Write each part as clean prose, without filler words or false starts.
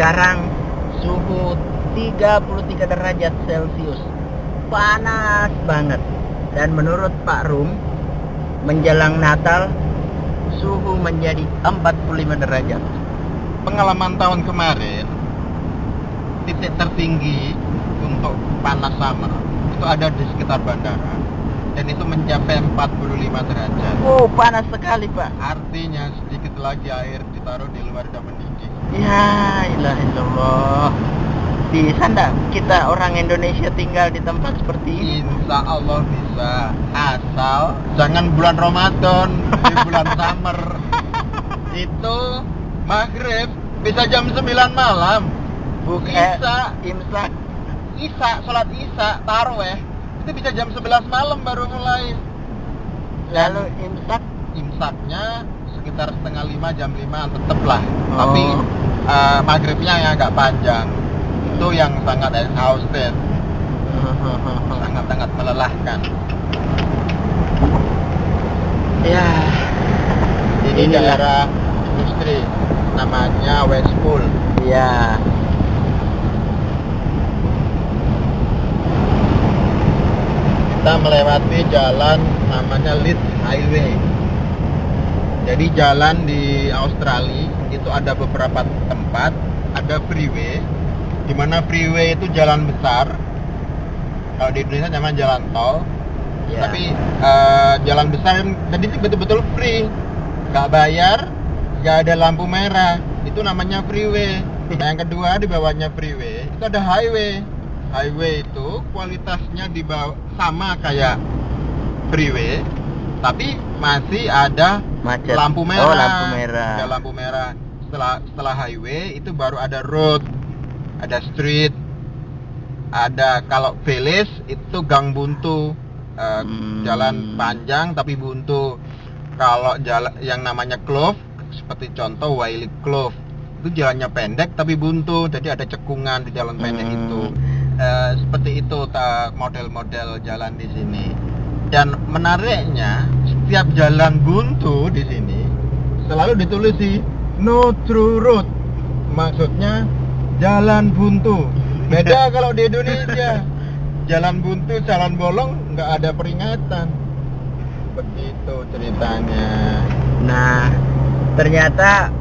sekarang suhu 33 derajat Celcius. Panas banget. Dan menurut Pak Rum, menjelang Natal suhu menjadi 45 derajat. Pengalaman tahun kemarin, titik tertinggi untuk panas summer itu ada di sekitar bandara, dan itu mencapai 45 derajat. Oh, panas sekali, Pak. Artinya sedikit lagi air ditaruh di luar dan mendidih. Ya ilah illallah. Bisa enggak kita orang Indonesia tinggal di tempat seperti ini? Insya Allah bisa, asal jangan bulan Ramadan, di bulan summer. Itu maghrib bisa jam 9 malam. Isya, imsak. sholat isya, taraweh itu bisa jam 11 malam baru mulai. Lalu Imsaknya sekitar setengah 5, jam 5 tetep lah. Oh. Tapi maghribnya yang agak panjang. Itu yang sangat exhausted, sangat-sangat melelahkan. Ya, Ini daerah industri, namanya Westpool. ya. Kita melewati jalan namanya Leeds Highway. Jadi jalan di Australia itu ada beberapa tempat, ada freeway, di mana freeway itu jalan besar. Kalau di Indonesia namanya jalan tol. Ya. Tapi jalan besar tadi sih betul-betul free, nggak bayar, nggak ada lampu merah. Itu namanya freeway. Nah, yang kedua di bawahnya freeway itu ada highway. Highway itu kualitasnya di bawah sama kayak freeway, tapi masih ada Macet. lampu merah. Oh, lampu merah. Ada lampu merah. Setelah highway itu baru ada road, ada street, ada kalau village itu gang buntu, jalan panjang tapi buntu. Kalau jalan yang namanya clove, seperti contoh Wiley Clove, itu jalannya pendek tapi buntu, jadi ada cekungan di jalan pendek itu. Seperti itu model-model jalan di sini. Dan menariknya, setiap jalan buntu di sini selalu ditulis no through road, maksudnya jalan buntu. Beda kalau di Indonesia, jalan buntu, jalan bolong nggak ada peringatan. Begitu ceritanya. Nah, ternyata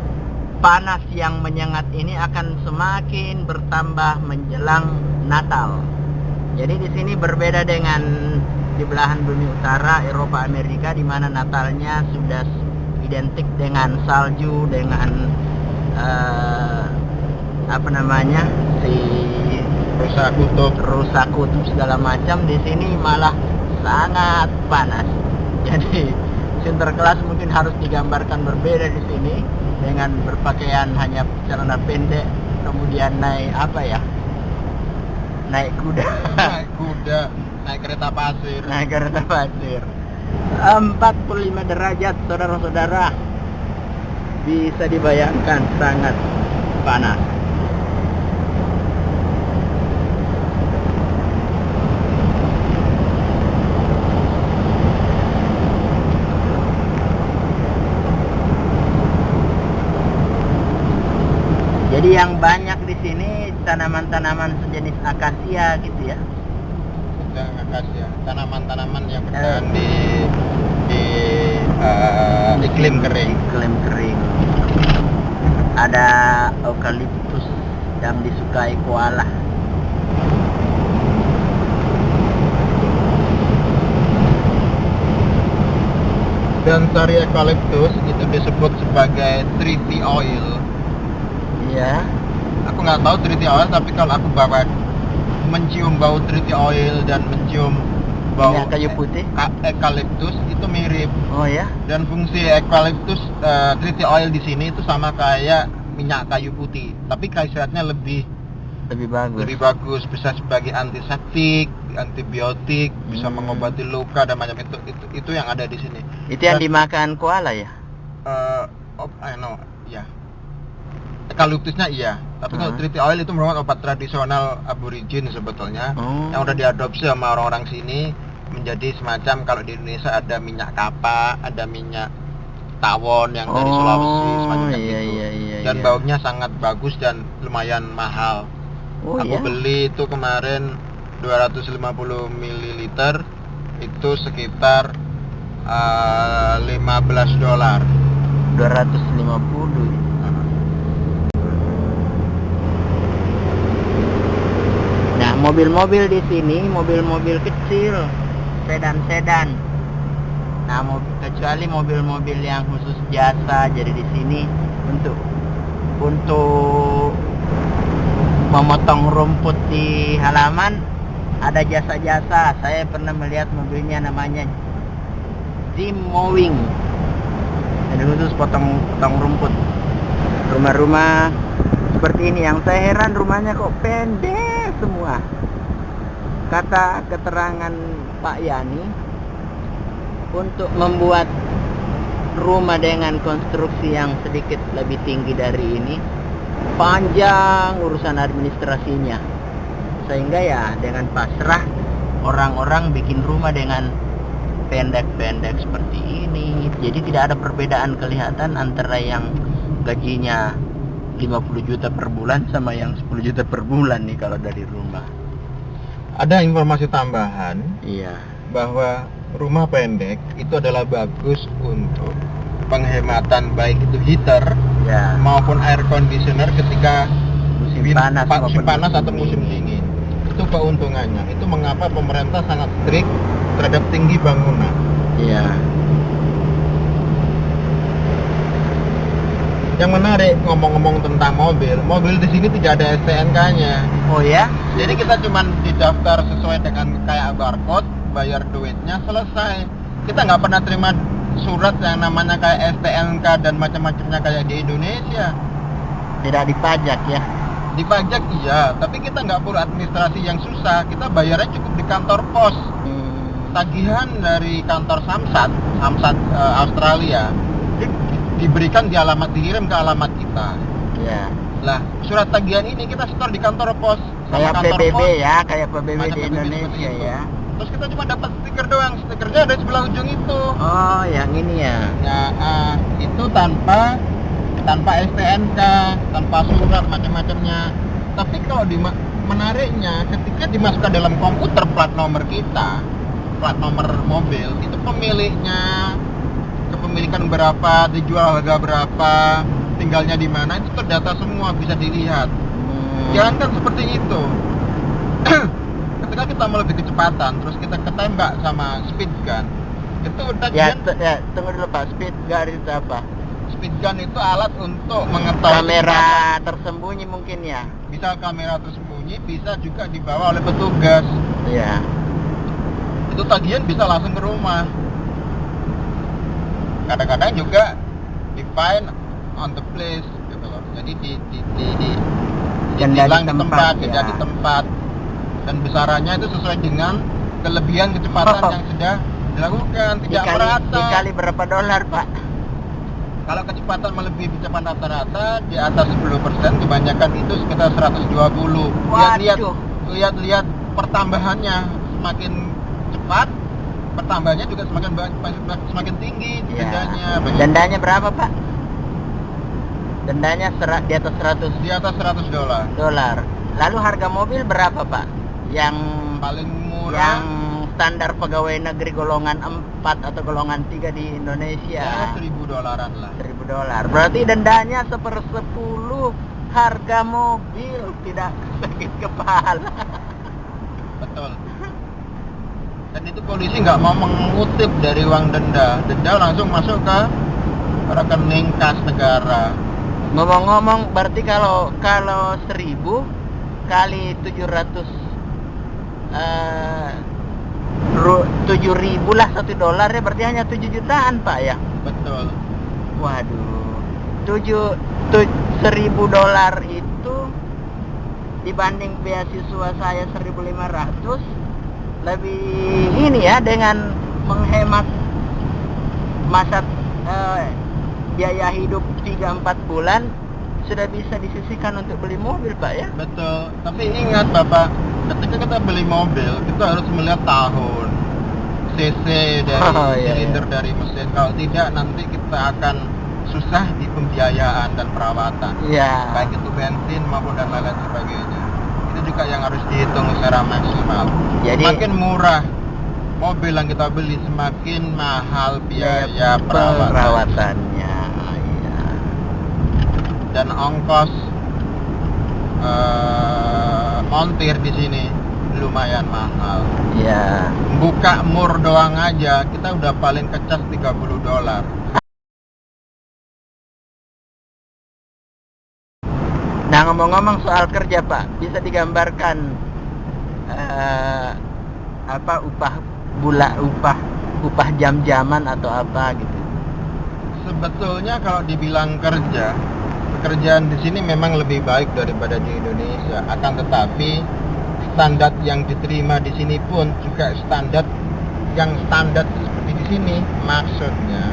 panas yang menyengat ini akan semakin bertambah menjelang Natal. Jadi di sini berbeda dengan di belahan bumi utara, Eropa, Amerika, di mana Natalnya sudah identik dengan salju, dengan si rusa kutub segala macam. Di sini malah sangat panas. Jadi Sinterklas mungkin harus digambarkan berbeda di sini, dengan berpakaian hanya celana pendek, kemudian naik kuda. Naik kereta pasir. 45 derajat, saudara-saudara. Bisa dibayangkan, sangat panas. Jadi yang banyak di sini tanaman-tanaman sejenis akasia gitu ya. Akasia, tanaman-tanaman yang bertahan di iklim kering. Ada eukaliptus yang disukai koala. Dan sari eukaliptus itu disebut sebagai treaty oil. Iya. Aku nggak tahu treaty oil, tapi kalau aku mencium bau treaty oil dan mencium bau minyak kayu putih, eukaliptus itu mirip. Oh ya. Dan fungsi eukaliptus treaty oil di sini itu sama kayak minyak kayu putih, tapi khasiatnya lebih bagus, bisa sebagai antiseptik, antibiotik, bisa mengobati luka dan macam itu yang ada di sini. Itu yang dimakan koala ya? Ya. Eukaliptusnya iya, tapi kalau treaty oil itu merupakan obat tradisional aborigin sebetulnya, yang udah diadopsi sama orang-orang sini menjadi semacam, kalau di Indonesia ada minyak kapak, ada minyak tawon yang dari Sulawesi semacam iya, itu. iya, iya, Dan iya. baunya sangat bagus dan lumayan mahal. Oh, Aku iya? beli itu kemarin 250 ml itu sekitar $15. 250. Nah, mobil-mobil di sini mobil-mobil kecil, sedan-sedan. Nah, kecuali mobil-mobil yang khusus jasa, jadi di sini untuk memotong rumput di halaman ada jasa-jasa. Saya pernah melihat mobilnya namanya Jim Mowing. Jadi khusus potong rumput. Rumah-rumah seperti ini yang saya heran, rumahnya kok pendek semua. Kata keterangan Pak Yani, untuk membuat rumah dengan konstruksi yang sedikit lebih tinggi dari ini panjang urusan administrasinya, sehingga ya dengan pasrah orang-orang bikin rumah dengan pendek-pendek seperti ini. Jadi tidak ada perbedaan kelihatan antara yang gajinya 50 juta per bulan sama yang 10 juta per bulan nih kalau dari rumah. Ada informasi tambahan Iya. bahwa rumah pendek itu adalah bagus untuk penghematan baik itu heater Ya. maupun air conditioner ketika Musim panas musim maupun panas atau musim musim dingin. Itu keuntungannya. Itu mengapa pemerintah sangat strict terhadap tinggi bangunan. Iya. Yang menarik ngomong-ngomong tentang mobil di sini tidak ada STNK-nya. Oh ya? Jadi kita cuma didaftar sesuai dengan kayak barcode, bayar duitnya, selesai. Kita nggak pernah terima surat yang namanya kayak STNK dan macam-macamnya kayak di Indonesia. Tidak dipajak ya? Dipajak iya, tapi kita nggak perlu administrasi yang susah. Kita bayarnya cukup di kantor pos. Tagihan dari kantor Samsat Australia diberikan dikirim ke alamat kita. Ya. Lah, surat tagihan ini kita setor di kantor pos. Kayak kantor PBB pos, ya, kayak PBB macam di PBB Indonesia seperti itu. ya. Terus kita cuma dapat stiker doang, stikernya ada di sebelah ujung itu. Oh, yang ini ya. Ya, itu tanpa STNK, tanpa surat macam-macamnya. Tapi kalau menariknya, ketika dimasukkan dalam komputer plat nomor kita, plat nomor mobil, itu pemiliknya, kepemilikan berapa, dijual harga berapa, tinggalnya di mana, itu terdata semua, bisa dilihat. Jangan kan seperti itu. Ketika kita melebihi kecepatan, terus kita ketembak sama speed gun, itu Ya, tagihan. tunggu dulu Pak, speed gun itu apa? Speed gun itu alat untuk mengetahui Kamera tersembunyi mungkin ya? bisa kamera tersembunyi, bisa juga dibawa oleh petugas. Iya. Itu tagihan bisa langsung ke rumah. Kadang-kadang juga define on the place gitu loh. Jadi Denda ditilang di di tempat, tempat, denda ya. di tempat. Dan besarannya itu sesuai dengan kelebihan kecepatan yang sudah dilakukan, tidak merata. Dikali berapa dolar Pak? Kalau kecepatan melebihi kecepatan rata-rata di atas 10%, kebanyakan itu sekitar 120. Waduh. Lihat pertambahannya semakin cepat, pertambahannya juga semakin tinggi Ya. dendanya. Dendanya berapa Pak? Dendanya di atas 100 Di atas $100. dolar. Lalu harga mobil berapa Pak? Yang Paling murah yang standar pegawai negeri golongan 4 atau golongan 3 di Indonesia. ya $1.000 lah. $1.000. Berarti dendanya 1/10 harga mobil, tidak sakit kepala. Betul. Dan itu polisi nggak mau mengutip dari uang denda. Denda langsung masuk ke rekening kas negara. Ngomong-ngomong, berarti kalau 1.000 kali 700 7.000 lah $1 ya, berarti hanya 7 jutaan Pak ya. Betul. Waduh, $1.000 itu dibanding beasiswa saya 1.500 lebih ini ya, dengan menghemat masa biaya hidup 3-4 bulan sudah bisa disisihkan untuk beli mobil Pak ya. Betul. Tapi ingat Bapak, ketika kita beli mobil, kita harus melihat tahun. cc dari Oh, iya, silinder iya. dari mesin. Kalau tidak nanti kita akan susah di pembiayaan dan perawatan, Iya. baik itu bensin maupun dan lain-lain sebagainya. Itu juga yang harus dihitung secara maksimal. Jadi Semakin murah mobil yang kita beli, semakin mahal biaya perawatan perawatannya. Iya. dan ongkos montir di sini lumayan mahal. Iya. Buka mur doang aja kita udah paling kecas $30. Nah, ngomong-ngomong soal kerja, Pak, bisa digambarkan apa upah jam-jaman atau apa gitu? Sebetulnya kalau dibilang kerja, pekerjaan di sini memang lebih baik daripada di Indonesia. Akan tetapi standar yang diterima di sini pun juga standar yang standar seperti di sini. Maksudnya,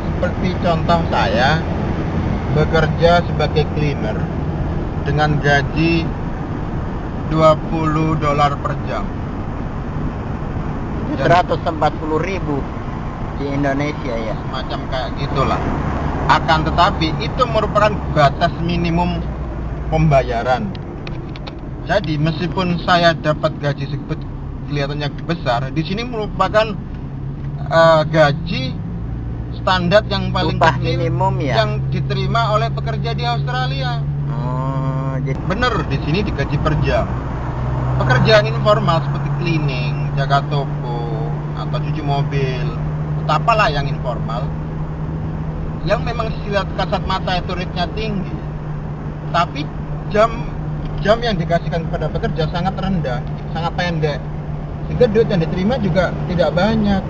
seperti contoh saya bekerja sebagai cleaner dengan gaji $20 per jam. 140.000 di Indonesia ya. Semacam kayak gitulah. Akan tetapi itu merupakan batas minimum pembayaran. Jadi meskipun saya dapat gaji kelihatannya besar, di sini merupakan gaji standar yang paling Upah kecil minimum ya. yang diterima oleh pekerja di Australia. Oh, jadi Bener, di sini digaji per jam. Pekerjaan informal seperti cleaning, jaga toko, atau cuci mobil, atau apalah yang informal, yang memang sila kasat mata itu rate-nya tinggi, tapi jam yang dikasihkan kepada pekerja sangat rendah, sangat pendek, sehingga duit yang diterima juga tidak banyak.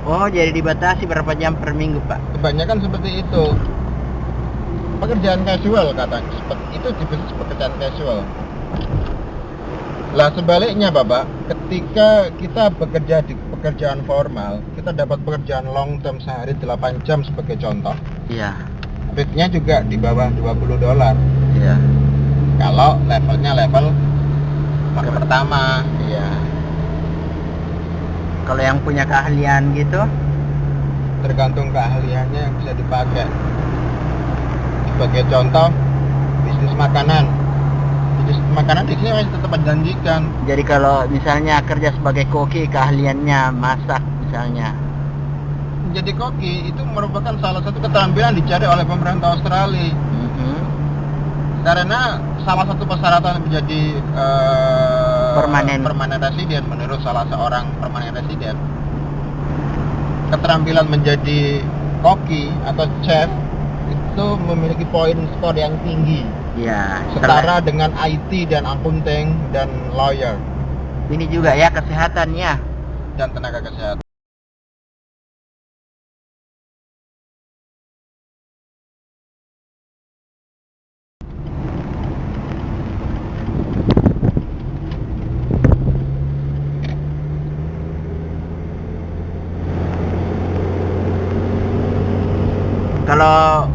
oh, jadi dibatasi berapa jam per minggu, Pak? Kebanyakan seperti itu. Pekerjaan casual katanya, seperti itu disebut pekerjaan casual. Lah sebaliknya Bapak, ketika kita bekerja di pekerjaan formal, kita dapat pekerjaan long term sehari 8 jam sebagai contoh, Iya. rate-nya juga di bawah $20. Iya. Kalau levelnya level pertama. Iya. Kalau yang punya keahlian gitu, Tergantung keahliannya yang bisa dipakai. Sebagai contoh, bisnis makanan. Bisnis makanan di sini masih tetap menjanjikan. jadi kalau misalnya kerja sebagai koki, keahliannya masak misalnya. Menjadi koki itu merupakan salah satu keterampilan dicari oleh pemerintah Australia. Mhm. Karena salah satu persyaratan menjadi Permanen. residen menurut salah seorang permanen residen, keterampilan menjadi koki atau chef itu memiliki poin skor yang tinggi, Iya. setara dengan IT dan accounting dan lawyer Ini juga ya kesehatannya. dan tenaga kesehatan. Kalau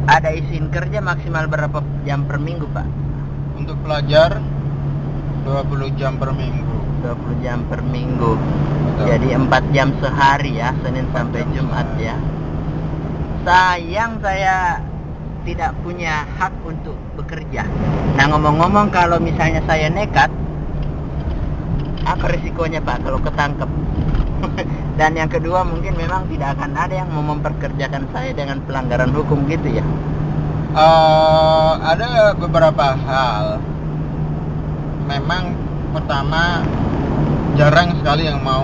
ada izin kerja maksimal berapa jam per minggu, Pak? Untuk pelajar 20 jam per minggu. 20 jam per minggu. Betul. Jadi 4 jam sehari ya, Senin 4 sampai jam Jumat sehari. ya. Sayang saya tidak punya hak untuk bekerja. Nah, ngomong-ngomong, kalau misalnya saya nekat, apa risikonya, Pak, kalau ketangkep? Dan yang kedua, mungkin memang tidak akan ada yang mau memperkerjakan saya dengan pelanggaran hukum gitu ya. Ada beberapa hal. Memang pertama, jarang sekali yang mau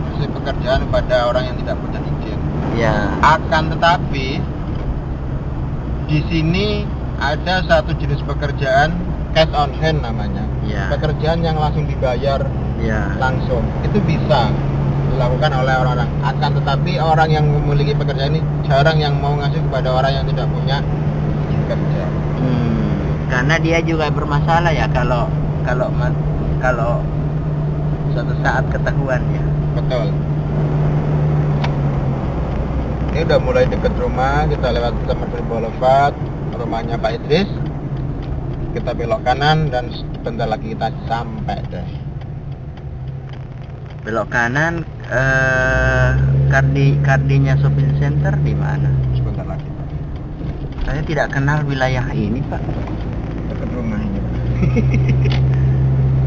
kasih pekerjaan pada orang yang tidak punya izin. Ya. Akan tetapi di sini ada satu jenis pekerjaan cash on hand namanya. Ya. Pekerjaan yang langsung dibayar Ya. langsung. Itu bisa dilakukan oleh orang-orang. Akan tetapi orang yang memiliki pekerjaan ini jarang yang mau ngasih kepada orang yang tidak punya izin kerja. Karena dia juga bermasalah ya kalau suatu saat ketahuan ya. Betul. Ini udah mulai deket rumah, kita lewat Summerville Boulevard, rumahnya Pak Idris. Kita belok kanan dan sebentar lagi kita sampai deh. Belok kanan, kardinya shopping center di mana? Sebentar lagi, Pak. Saya tidak kenal wilayah ini, Pak. Dekat rumah ini, Pak.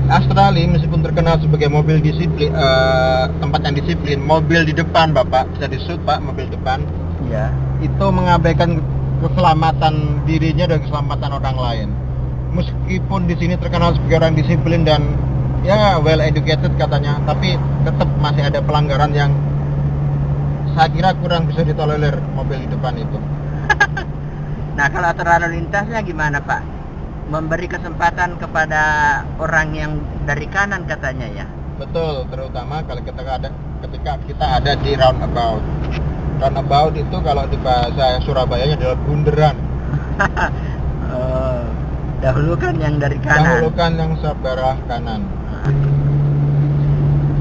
Australia meskipun terkenal sebagai mobil disiplin, tempat yang disiplin, mobil di depan, Bapak, bisa di-shoot, Pak, mobil depan. Ya. Itu mengabaikan keselamatan dirinya dan keselamatan orang lain. Meskipun di sini terkenal sebagai orang disiplin dan ya well educated katanya, tapi tetap masih ada pelanggaran yang saya kira kurang bisa ditolerir mobil di depan itu. Nah, kalau atur lalu lintasnya gimana, Pak? Memberi kesempatan kepada orang yang dari kanan katanya ya? Betul, terutama kalau ketika kita ada di roundabout. Roundabout itu kalau di bahasa Surabayanya adalah bunderan. Oh, dahulukan yang dari kanan. Dahulukan yang sebelah kanan.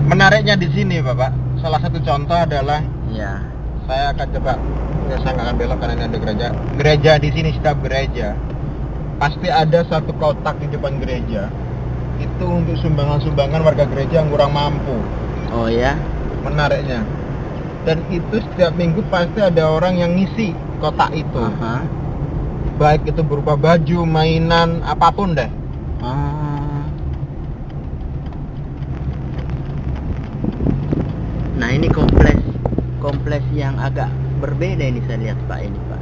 Menariknya di sini, Bapak, salah satu contoh adalah Ya. saya akan coba, ya saya nggak akan belok karena ini ada gereja. Gereja di sini, setiap gereja pasti ada satu kotak di depan gereja. Itu untuk sumbangan-sumbangan warga gereja yang kurang mampu. Oh ya. Menariknya. Dan itu setiap minggu pasti ada orang yang ngisi kotak itu. Aha. Baik itu berupa baju, mainan, apapun deh. Oh. Nah, ini kompleks yang agak berbeda ini saya lihat, Pak, ini, Pak.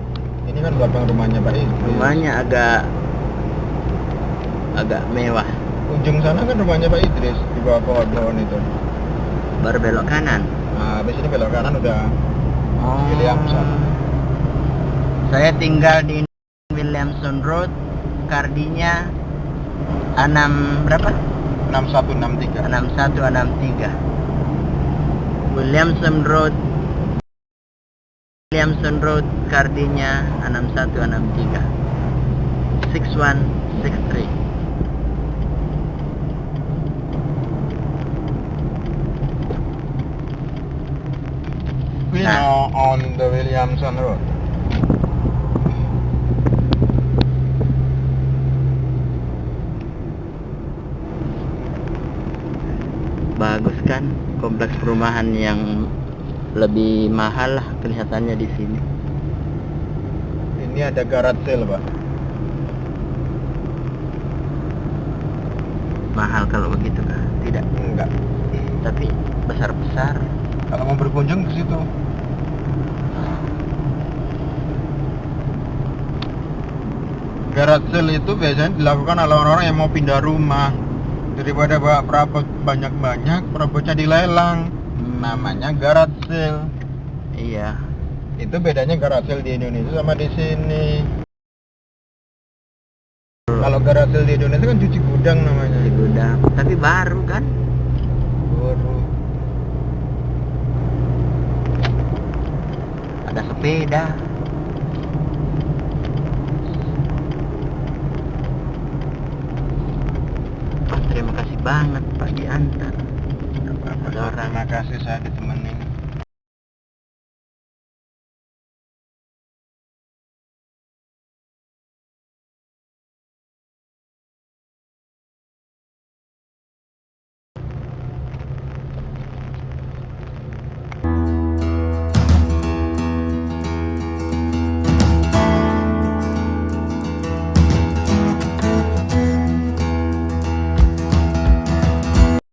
Ini kan belakang rumahnya Pak Idris. Rumahnya agak mewah. Ujung sana kan rumahnya Pak Idris di bawah pohon-pohon itu. Baru belok kanan. Nah, habis ini belok kanan udah Oh. Williamson. Saya tinggal di Williamson Road, kardinya 6 berapa? 6163. 6163. Williamson Road, kardinya 6163. 6163. We now on the Williamson Road. Bagus kan, kompleks perumahan yang lebih mahal lah kelihatannya di sini. Ini ada garage sale, Pak. Mahal kalau begitu kan? Tidak, Enggak. tapi besar-besar. Kalau mau berkunjung ke situ. Garage sale itu biasanya dilakukan oleh orang-orang yang mau pindah rumah. Daripada bawa perabot banyak-banyak, perabotnya dilelang. Namanya garage sale. Iya. Itu bedanya garage sale di Indonesia sama di sini. Kalau garage sale di Indonesia kan cuci gudang namanya. Di gudang, tapi baru kan? Baru. Ada sepeda. Wah, terima kasih banget Pak diantar. Nggak apa-apa. Ada orang. Terima kasih saya ditemenin.